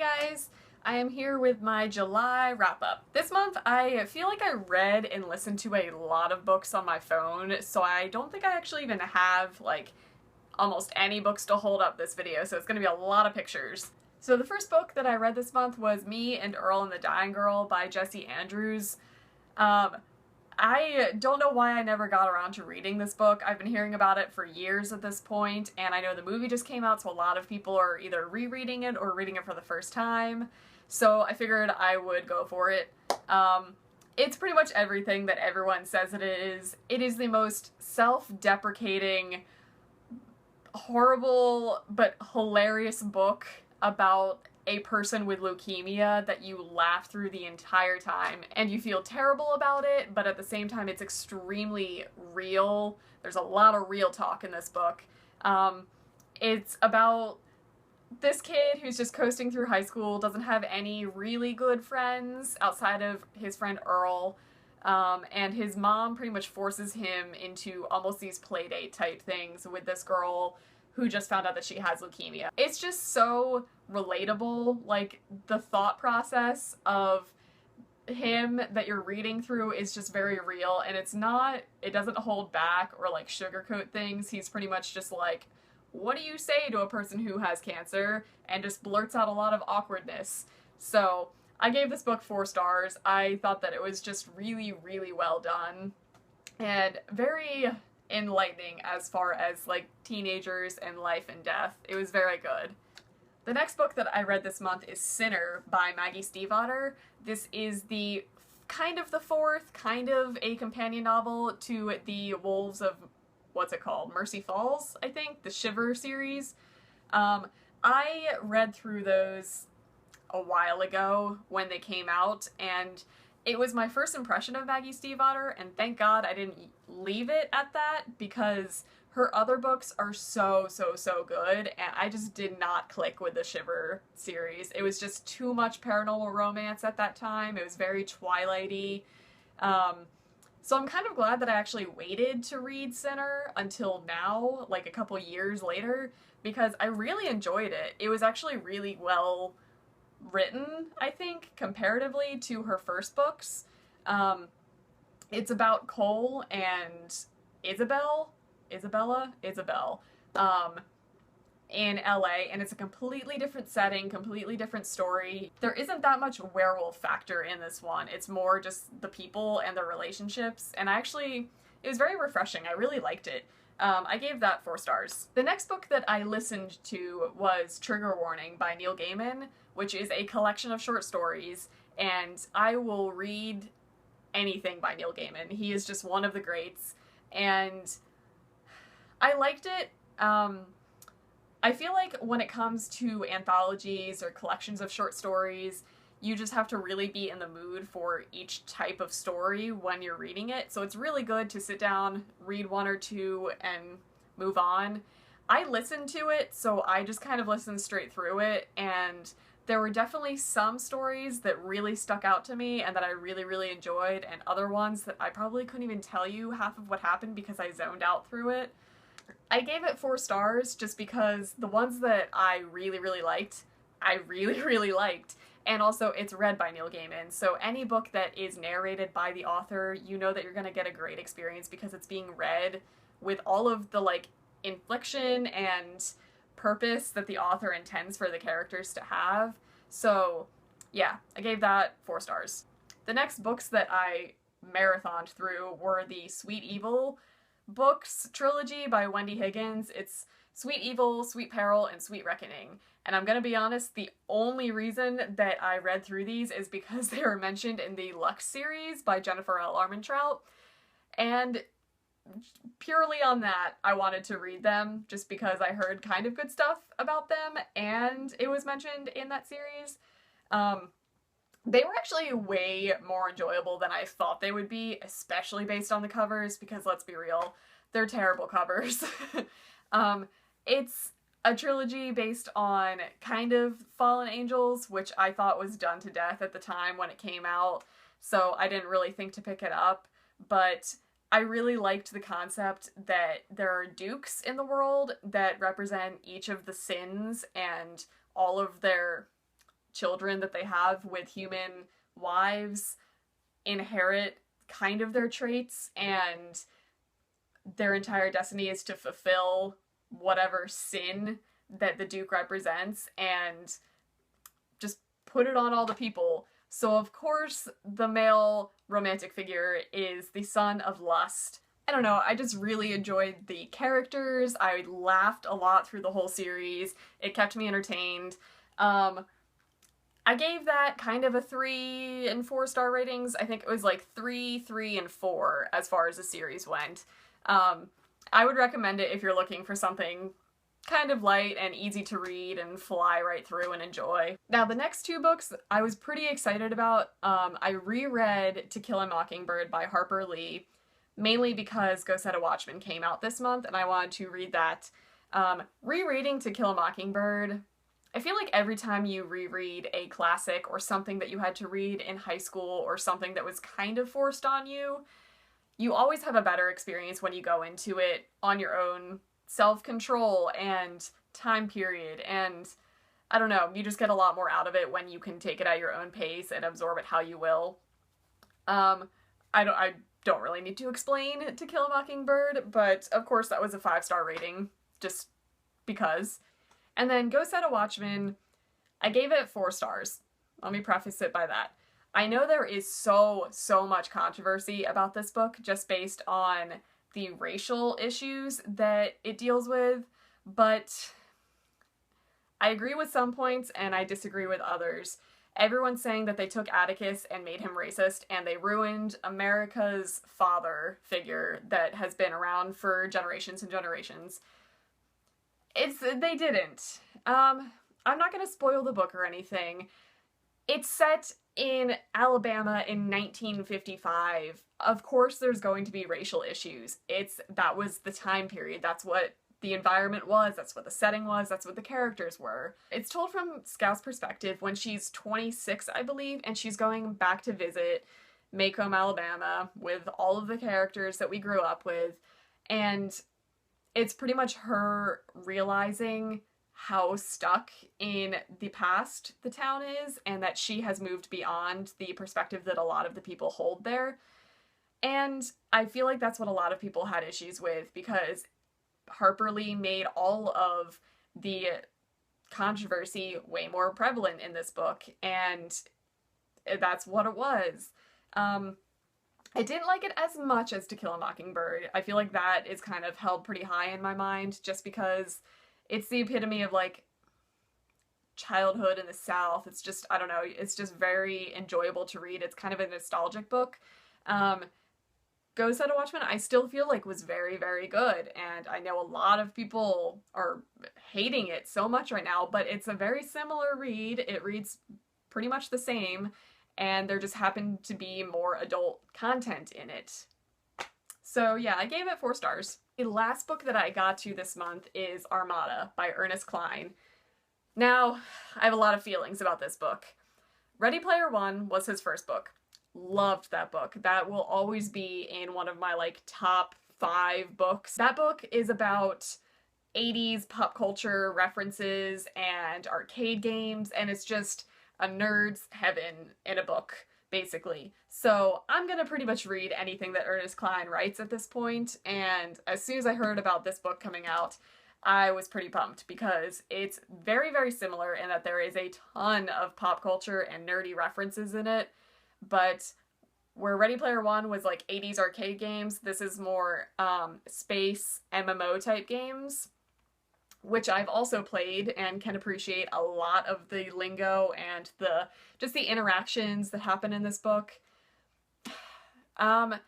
Guys, I am here with my July wrap-up. This month I feel like I read and listened to a lot of books on my phone, so I don't think I actually even have like almost any books to hold up this video, so it's gonna be a lot of pictures. So the first book that I read this month was Me and Earl and the Dying Girl by Jesse Andrews. I don't know why I never got around to reading this book. I've been hearing about it for years at this point, and I know the movie just came out, so a lot of people are either rereading it or reading it for the first time. So I figured I would go for it. It's pretty much everything that everyone says it is. It is the most self-deprecating, horrible, but hilarious book about a person with leukemia that you laugh through the entire time and you feel terrible about it, but at the same time it's extremely real. There's a lot of real talk in this book. It's about this kid who's just coasting through high school, doesn't have any really good friends outside of his friend Earl, and his mom pretty much forces him into almost these playdate type things with this girl who just found out that she has leukemia. It's just so relatable, like the thought process of him that you're reading through is just very real, and it doesn't hold back or like sugarcoat things. He's pretty much just like, what do you say to a person who has cancer? And just blurts out a lot of awkwardness. So I gave this book 4 stars. I thought that it was just really, really well done and very enlightening as far as like teenagers and life and death. It was very good. The next book that I read this month is Sinner by Maggie Stiefvater. This is the kind of the 4th, kind of a companion novel to the Wolves of, what's it called? Mercy Falls, I think, the Shiver series. I read through those a while ago when they came out, and it was my first impression of Maggie Stiefvater, and thank God I didn't leave it at that, because her other books are so good, and I just did not click with the Shiver series. It was just too much paranormal romance at that time. It was very Twilighty. So I'm kind of glad that I actually waited to read Sinner until now, like a couple years later, because I really enjoyed it. It was actually really well written, I think, comparatively to her first books. It's about Cole and Isabella in LA, and it's a completely different setting, completely different story. There isn't that much werewolf factor in this one. It's more just the people and their relationships, and it was very refreshing. I really liked it. I gave that 4 stars. The next book that I listened to was Trigger Warning by Neil Gaiman, which is a collection of short stories, and I will read anything by Neil Gaiman. He is just one of the greats, and I liked it. I feel like when it comes to anthologies or collections of short stories, you just have to really be in the mood for each type of story when you're reading it. So it's really good to sit down, read 1 or 2, and move on. I listened to it, so I just kind of listened straight through it, and there were definitely some stories that really stuck out to me and that I really enjoyed, and other ones that I probably couldn't even tell you half of what happened because I zoned out through it. I gave it 4 stars just because the ones that I really liked, I really liked. And also, it's read by Neil Gaiman, so any book that is narrated by the author, you know that you're gonna get a great experience because it's being read with all of the, like, inflection and purpose that the author intends for the characters to have. So, yeah, I gave that 4 stars. The next books that I marathoned through were the Sweet Evil books trilogy by Wendy Higgins. It's Sweet Evil, Sweet Peril, and Sweet Reckoning. And I'm gonna be honest, the only reason that I read through these is because they were mentioned in the Lux series by Jennifer L. Armentrout. And purely on that, I wanted to read them just because I heard kind of good stuff about them, and it was mentioned in that series. They were actually way more enjoyable than I thought they would be, especially based on the covers, because let's be real, they're terrible covers. It's a trilogy based on kind of fallen angels, which I thought was done to death at the time when it came out, so I didn't really think to pick it up, but I really liked the concept that there are dukes in the world that represent each of the sins and all of their children that they have with human wives inherit kind of their traits, and their entire destiny is to fulfill whatever sin that the Duke represents and just put it on all the people. So of course the male romantic figure is the son of lust. I don't know, I just really enjoyed the characters. I laughed a lot through the whole series. It kept me entertained. I gave that kind of a 3 and 4 star ratings. I think it was like 3, 3, and 4 as far as the series went. I would recommend it if you're looking for something kind of light and easy to read and fly right through and enjoy. Now, the next 2 books I was pretty excited about. I reread To Kill a Mockingbird by Harper Lee, mainly because Go Set a Watchman came out this month and I wanted to read that. Rereading To Kill a Mockingbird, I feel like every time you reread a classic or something that you had to read in high school or something that was kind of forced on you, you always have a better experience when you go into it on your own self-control and time period, and I don't know, you just get a lot more out of it when you can take it at your own pace and absorb it how you will. I don't really need to explain To Kill a Mockingbird, but of course that was a 5-star rating, just because. And then Go Set a Watchman, I gave it 4 stars. Let me preface it by that. I know there is so much controversy about this book just based on the racial issues that it deals with, but I agree with some points and I disagree with others. Everyone's saying that they took Atticus and made him racist and they ruined America's father figure that has been around for generations and generations. They didn't. I'm not gonna spoil the book or anything. It's set in Alabama in 1955. Of course there's going to be racial issues. That was the time period. That's what the environment was. That's what the setting was. That's what the characters were. It's told from Scout's perspective when she's 26, I believe, and she's going back to visit Macomb, Alabama with all of the characters that we grew up with. And it's pretty much her realizing how stuck in the past the town is and that she has moved beyond the perspective that a lot of the people hold there. And I feel like that's what a lot of people had issues with because Harper Lee made all of the controversy way more prevalent in this book, and that's what it was. I didn't like it as much as To Kill a Mockingbird. I feel like that is kind of held pretty high in my mind just because it's the epitome of, like, childhood in the South. It's just, I don't know, it's just very enjoyable to read. It's kind of a nostalgic book. Go Set a Watchman, I still feel like was very, very good, and I know a lot of people are hating it so much right now, but it's a very similar read. It reads pretty much the same, and there just happened to be more adult content in it. So yeah, I gave it 4 stars. The last book that I got to this month is Armada by Ernest Cline. Now, I have a lot of feelings about this book. Ready Player One was his first book. Loved that book. That will always be in one of my, like, top 5 books. That book is about 80s pop culture references and arcade games, and it's just a nerd's heaven in a book, basically. So I'm gonna pretty much read anything that Ernest Cline writes at this point, and as soon as I heard about this book coming out, I was pretty pumped because it's very, very similar in that there is a ton of pop culture and nerdy references in it, but where Ready Player One was like 80s arcade games, this is more space MMO type games, which I've also played and can appreciate a lot of the lingo and just the interactions that happen in this book. I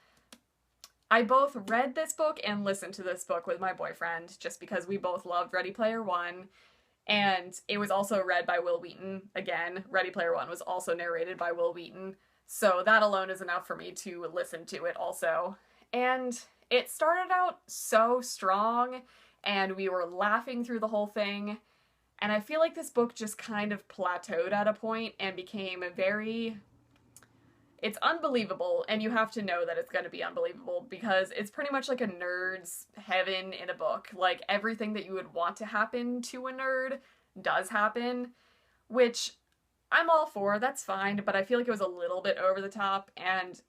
both read this book and listened to this book with my boyfriend just because we both loved Ready Player One, and it was also read by Will Wheaton. Again, Ready Player One was also narrated by Will Wheaton, so that alone is enough for me to listen to it also. And it started out so strong, and we were laughing through the whole thing, and I feel like this book just kind of plateaued at a point and became it's unbelievable, and you have to know that it's going to be unbelievable because it's pretty much like a nerd's heaven in a book. Like, everything that you would want to happen to a nerd does happen, which I'm all for, that's fine, but I feel like it was a little bit over the top, and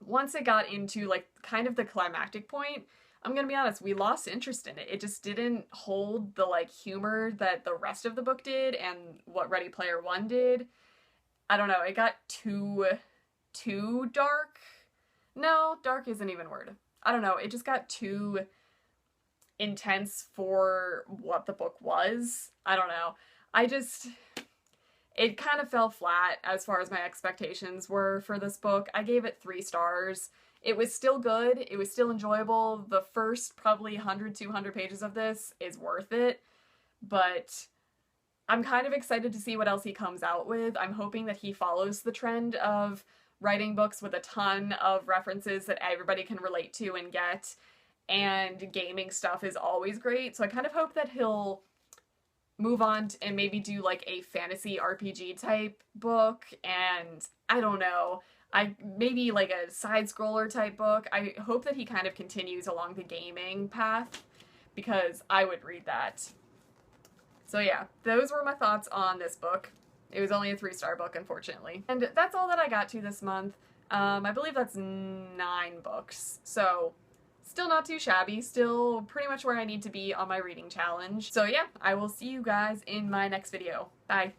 once it got into like kind of the climactic point, I'm gonna be honest, we lost interest in it. It just didn't hold the like humor that the rest of the book did and what Ready Player One did. I don't know, it got too dark. No, dark isn't even a word. I don't know, it just got too intense for what the book was. I don't know. I just it kind of fell flat as far as my expectations were for this book. I gave it 3 stars. It was still good. It was still enjoyable. The first probably 100, 200 pages of this is worth it. But I'm kind of excited to see what else he comes out with. I'm hoping that he follows the trend of writing books with a ton of references that everybody can relate to and get. And gaming stuff is always great. So I kind of hope that he'll move on and maybe do like a fantasy RPG type book, and I don't know, I maybe like a side scroller type book. I hope that he kind of continues along the gaming path because I would read that. So yeah, those were my thoughts on this book. It was only a 3-star book, unfortunately. And that's all that I got to this month. I believe that's 9 books. So still not too shabby, still pretty much where I need to be on my reading challenge. So yeah, I will see you guys in my next video. Bye.